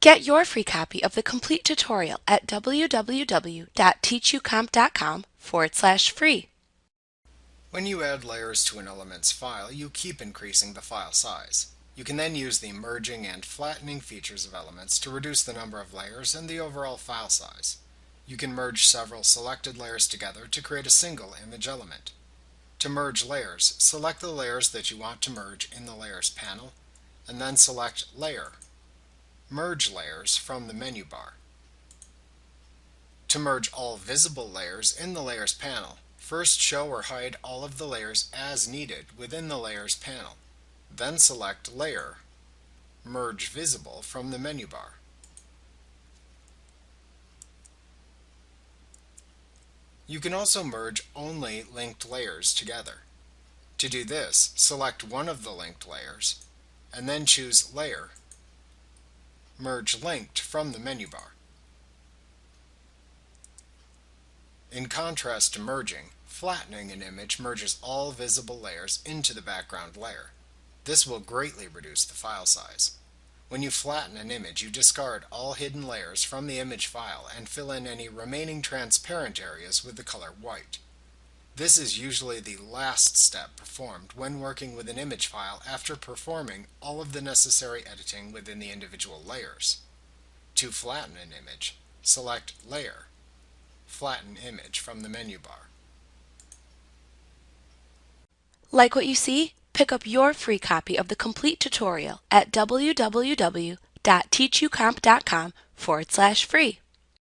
Get your free copy of the complete tutorial at www.teachucomp.com/free. When you add layers to an Elements file, you keep increasing the file size. You can then use the merging and flattening features of Elements to reduce the number of layers and the overall file size. You can merge several selected layers together to create a single image element. To merge layers, select the layers that you want to merge in the Layers panel, and then select Layer. Merge Layers from the menu bar. To merge all visible layers in the Layers panel, first show or hide all of the layers as needed within the Layers panel. Then select Layer, Merge Visible from the menu bar. You can also merge only linked layers together. To do this, select one of the linked layers, and then choose Layer, Merge Linked from the menu bar. In contrast to merging, flattening an image merges all visible layers into the background layer. This will greatly reduce the file size. When you flatten an image, you discard all hidden layers from the image file and fill in any remaining transparent areas with the color white. This is usually the last step performed when working with an image file after performing all of the necessary editing within the individual layers. To flatten an image, select Layer, Flatten Image from the menu bar. Like what you see? Pick up your free copy of the complete tutorial at www.teachucomp.com/free.